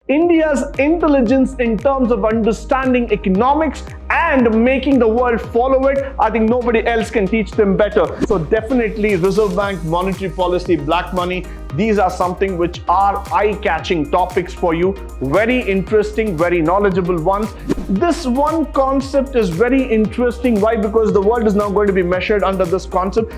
India's intelligence in terms of understanding economics and making the world follow it. I think nobody else can teach them better. So definitely Reserve Bank, monetary policy, black money, these are something which are eye-catching topics for you. Very interesting, very knowledgeable ones. This one concept is very interesting. Why? Because the world is now going to be measured under this concept.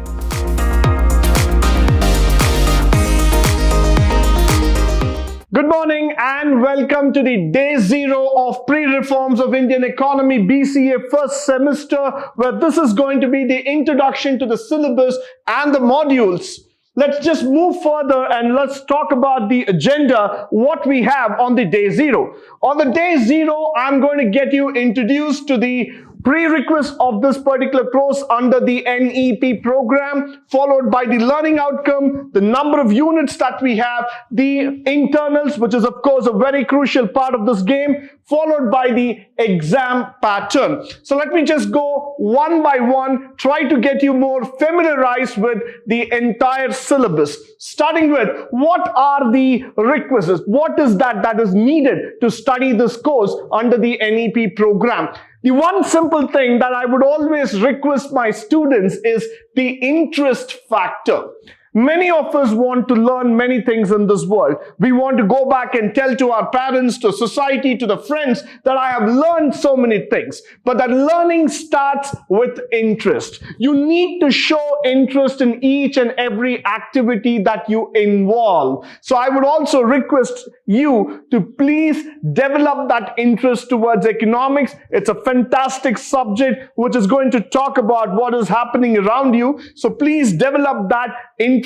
Good morning and welcome to the day 0 of pre-reforms of Indian economy B.Ca. first semester, where this is going to be the introduction to the syllabus and the modules. Let's just move further and let's talk about the agenda, what we have on the day 0. On the day 0, I'm going to get you introduced to the prerequisites of this particular course under the NEP program, followed by the learning outcome, the number of units that we have, the internals, which is of course a very crucial part of this game, followed by the exam pattern. So let me just go one by one, try to get you more familiarized with the entire syllabus. Starting with, what are the requisites? What is that is needed to study this course under the NEP program? The one simple thing that I would always request my students is the interest factor. Many of us want to learn many things in this world. We want to go back and tell to our parents, to society, to the friends that I have learned so many things. But that learning starts with interest. You need to show interest in each and every activity that you involve. So I would also request you to please develop that interest towards economics. It's a fantastic subject which is going to talk about what is happening around you. So please develop that interest,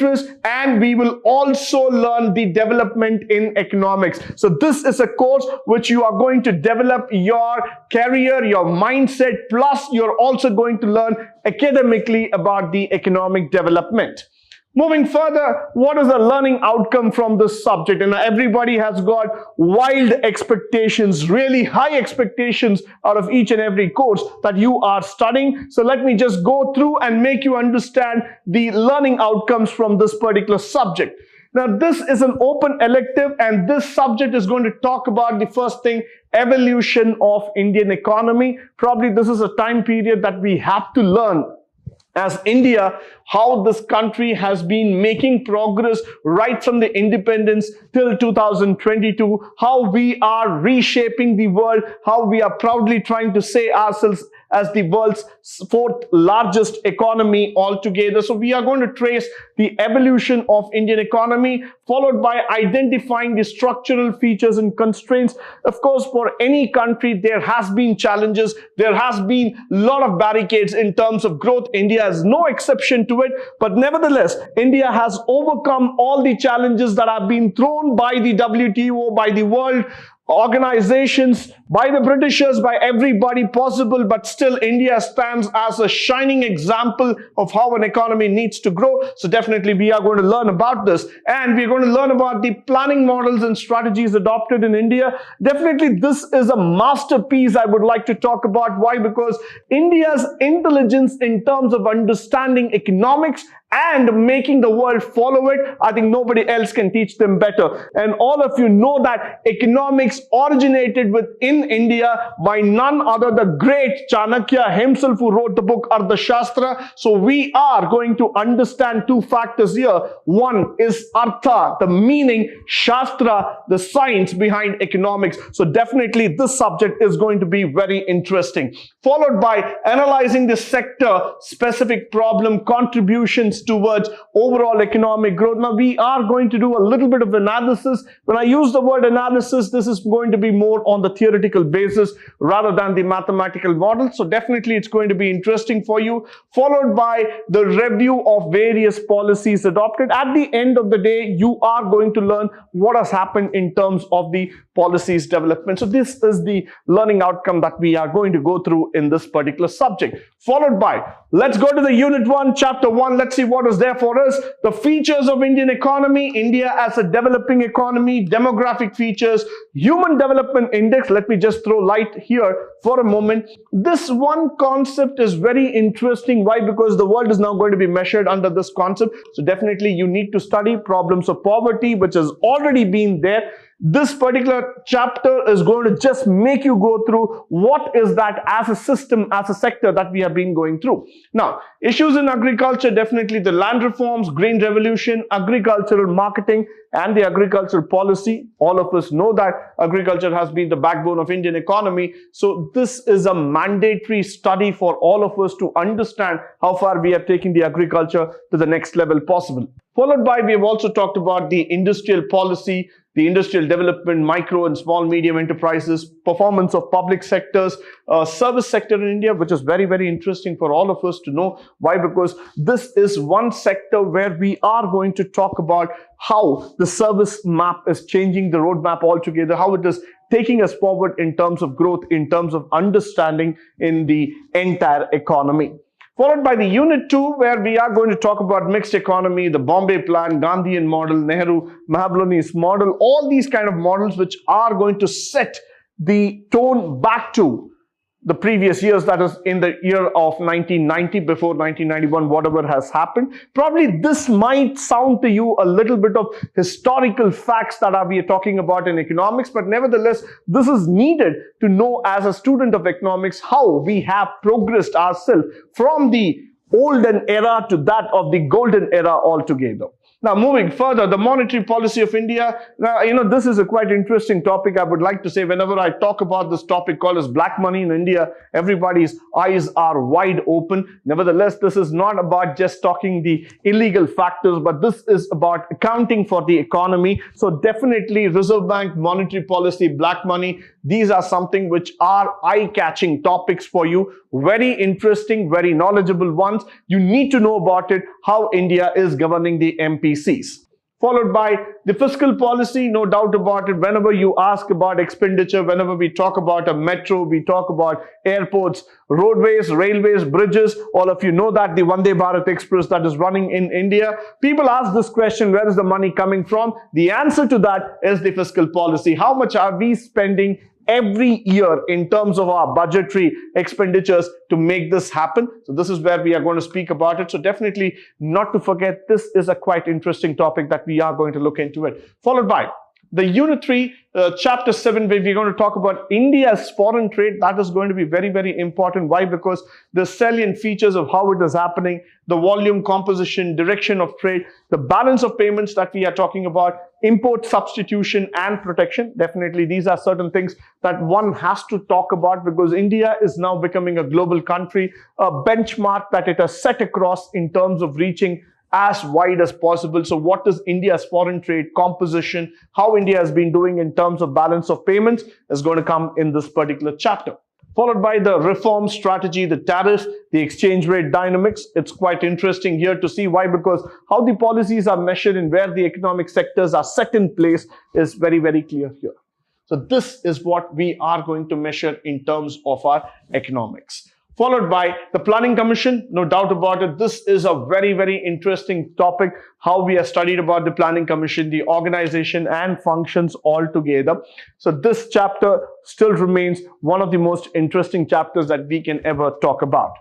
and we will also learn the development in economics. So this is a course which you are going to develop your career, your mindset, plus you're also going to learn academically about the economic development. Moving further, what is the learning outcome from this subject? And everybody has got wild expectations, really high expectations out of each and every course that you are studying. So let me just go through and make you understand the learning outcomes from this particular subject. Now, this is an open elective, and this subject is going to talk about the first thing, evolution of Indian economy. Probably this is a time period that we have to learn as India, how this country has been making progress right from the independence till 2022, how we are reshaping the world, how we are proudly trying to say ourselves as the world's 4th largest economy altogether. So we are going to trace the evolution of Indian economy, followed by identifying the structural features and constraints. Of course, for any country, there has been challenges. There has been a lot of barricades in terms of growth. India is no exception to it. But nevertheless, India has overcome all the challenges that have been thrown by the WTO, by the world organizations, by the Britishers, by everybody possible, but still India stands as a shining example of how an economy needs to grow. So definitely we are going to learn about this, and we're going to learn about the planning models and strategies adopted in India. Definitely this is a masterpiece I would like to talk about. Why? Because India's intelligence in terms of understanding economics and making the world follow it, I think nobody else can teach them better. And all of you know that economics originated within India by none other the great Chanakya himself, who wrote the book Arthashastra. So we are going to understand two factors here. One is Artha, the meaning, Shastra, the science behind economics. So definitely this subject is going to be very interesting. Followed by analyzing the sector specific problem contributions towards overall economic growth. Now we are going to do a little bit of analysis. When I use the word analysis, this is going to be more on the theoretical basis rather than the mathematical model. So definitely it's going to be interesting for you. Followed by the review of various policies adopted. At the end of the day, you are going to learn what has happened in terms of the policies development. So this is the learning outcome that we are going to go through in this particular subject. Followed by, let's go to the Unit 1, Chapter 1. Let's see what is there for us. The features of Indian economy, India as a developing economy, demographic features, Human Development Index. Let me just throw light here for a moment. This one concept is very interesting. Why? Because the world is now going to be measured under this concept. So definitely you need to study problems of poverty, which has already been there. This particular chapter is going to just make you go through what is that as a system, as a sector that we have been going through. Now, issues in agriculture, definitely the land reforms, green revolution, agricultural marketing, and the agricultural policy. All of us know that agriculture has been the backbone of Indian economy. So this is a mandatory study for all of us to understand how far we are taking the agriculture to the next level possible. Followed by, we have also talked about the industrial policy, the industrial development, micro and small medium enterprises, performance of public sectors, service sector in India, which is very, very interesting for all of us to know. Why? Because this is one sector where we are going to talk about how the service map is changing the roadmap altogether, how it is taking us forward in terms of growth, in terms of understanding in the entire economy. Followed by the Unit 2, where we are going to talk about mixed economy, the Bombay Plan, Gandhian model, Nehru, Mahablanese model, all these kind of models which are going to set the tone back to the previous years, that is in the year of 1990, before 1991, whatever has happened. Probably this might sound to you a little bit of historical facts that we are talking about in economics, but nevertheless, this is needed to know as a student of economics how we have progressed ourselves from the olden era to that of the golden era altogether. Now, moving further, the monetary policy of India. Now, this is a quite interesting topic. I would like to say, whenever I talk about this topic called as black money in India, everybody's eyes are wide open. Nevertheless, this is not about just talking the illegal factors, but this is about accounting for the economy. So definitely Reserve Bank, monetary policy, black money, these are something which are eye-catching topics for you. Very interesting, very knowledgeable ones. You need to know about it, how India is governing the MPCs. Followed by the fiscal policy, no doubt about it. Whenever you ask about expenditure, whenever we talk about a metro, we talk about airports, roadways, railways, bridges, all of you know that the Vande Bharat Express that is running in India. People ask this question, where is the money coming from? The answer to that is the fiscal policy. How much are we spending every year in terms of our budgetary expenditures to make this happen? So this is where we are going to speak about it. So definitely not to forget, this is a quite interesting topic that we are going to look into it. Followed by the Unit 3, Chapter 7, where we're going to talk about India's foreign trade. That is going to be very, very important. Why? Because the salient features of how it is happening, the volume, composition, direction of trade, the balance of payments that we are talking about, import substitution and protection. Definitely these are certain things that one has to talk about, because India is now becoming a global country, a benchmark that it has set across in terms of reaching as wide as possible. So what is India's foreign trade composition, how India has been doing in terms of balance of payments is going to come in this particular chapter. Followed by the reform strategy, the tariff, the exchange rate dynamics. It's quite interesting here to see. Why? Because how the policies are measured and where the economic sectors are set in place is very, very clear here. So this is what we are going to measure in terms of our economics. Followed by the Planning Commission, no doubt about it. This is a very, very interesting topic, how we have studied about the Planning Commission, the organization and functions all together. So this chapter still remains one of the most interesting chapters that we can ever talk about.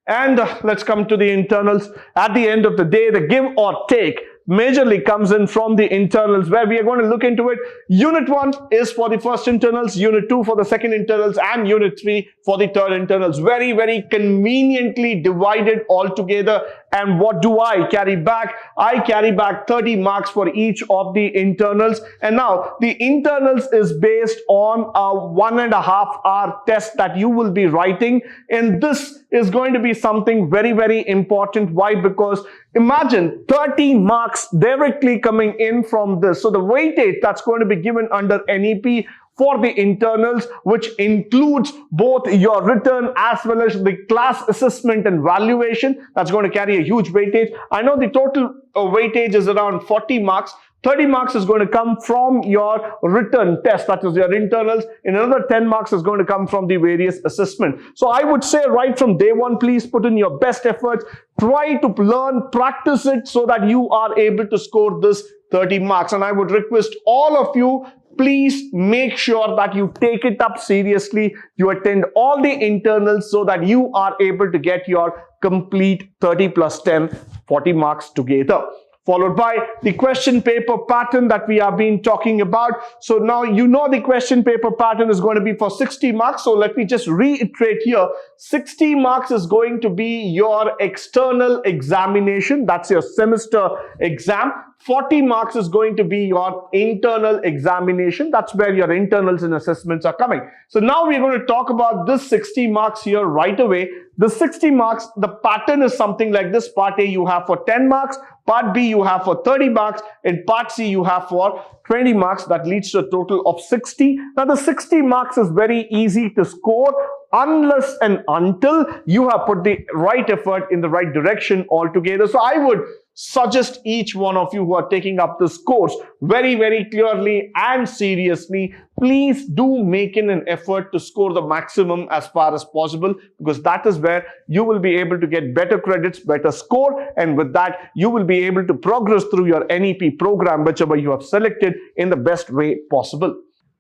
And let's come to the internals. At the end of the day, the give or take majorly comes in from the internals, where we are going to look into it. Unit 1 is for the first internals, Unit 2 for the second internals, and Unit 3 for the third internals. Very, very conveniently divided all together. And what do I carry back? I carry back 30 marks for each of the internals. And now the internals is based on a 1.5 hour test that you will be writing. And this is going to be something very, very important. Why? Because imagine 30 marks directly coming in from this. So the weightage that's going to be given under NEP for the internals, which includes both your written as well as the class assessment and valuation, that's going to carry a huge weightage. I know the total weightage is around 40 marks. 30 marks is going to come from your written test, that is your internals. And another 10 marks is going to come from the various assessment. So I would say right from day one, please put in your best efforts. Try to learn, practice it so that you are able to score this 30 marks. And I would request all of you, please make sure that you take it up seriously. You attend all the internals so that you are able to get your complete 30 plus 10, 40 marks together. followed by the question paper pattern that we have been talking about. So now you know the question paper pattern is going to be for 60 marks. So let me just reiterate here. 60 marks is going to be your external examination. That's your semester exam. 40 marks is going to be your internal examination. That's where your internals and assessments are coming. So now we're going to talk about this 60 marks here right away. The 60 marks, the pattern is something like this. Part A you have for 10 marks, Part B you have for 30 marks, and Part C you have for 20 marks. That leads to a total of 60. Now the 60 marks is very easy to score unless and until you have put the right effort in the right direction altogether. So I would suggest each one of you who are taking up this course very, very clearly and seriously, please do make an effort to score the maximum as far as possible, because that is where you will be able to get better credits, better score, and with that you will be able to progress through your NEP program, whichever you have selected, in the best way possible.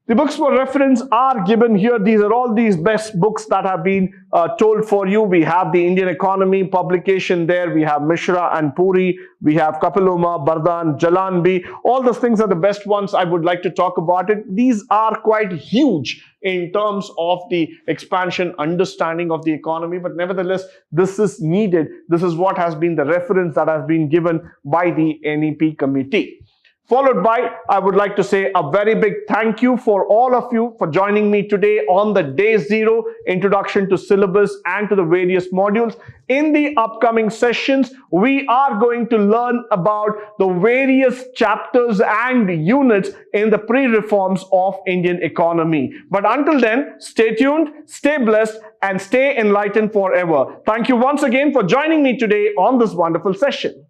The books for reference are given here. These are all these best books that have been told for you. We have the Indian Economy publication there. We have Mishra and Puri. We have Kapiloma, Bardhan, Jalanbi. All those things are the best ones. I would like to talk about it. These are quite huge in terms of the expansion, understanding of the economy. But nevertheless, this is needed. This is what has been the reference that has been given by the NEP committee. Followed by, I would like to say a very big thank you for all of you for joining me today on the Day Zero Introduction to Syllabus and to the various modules. In the upcoming sessions, we are going to learn about the various chapters and units in the pre-reforms of Indian economy. But until then, stay tuned, stay blessed, and stay enlightened forever. Thank you once again for joining me today on this wonderful session.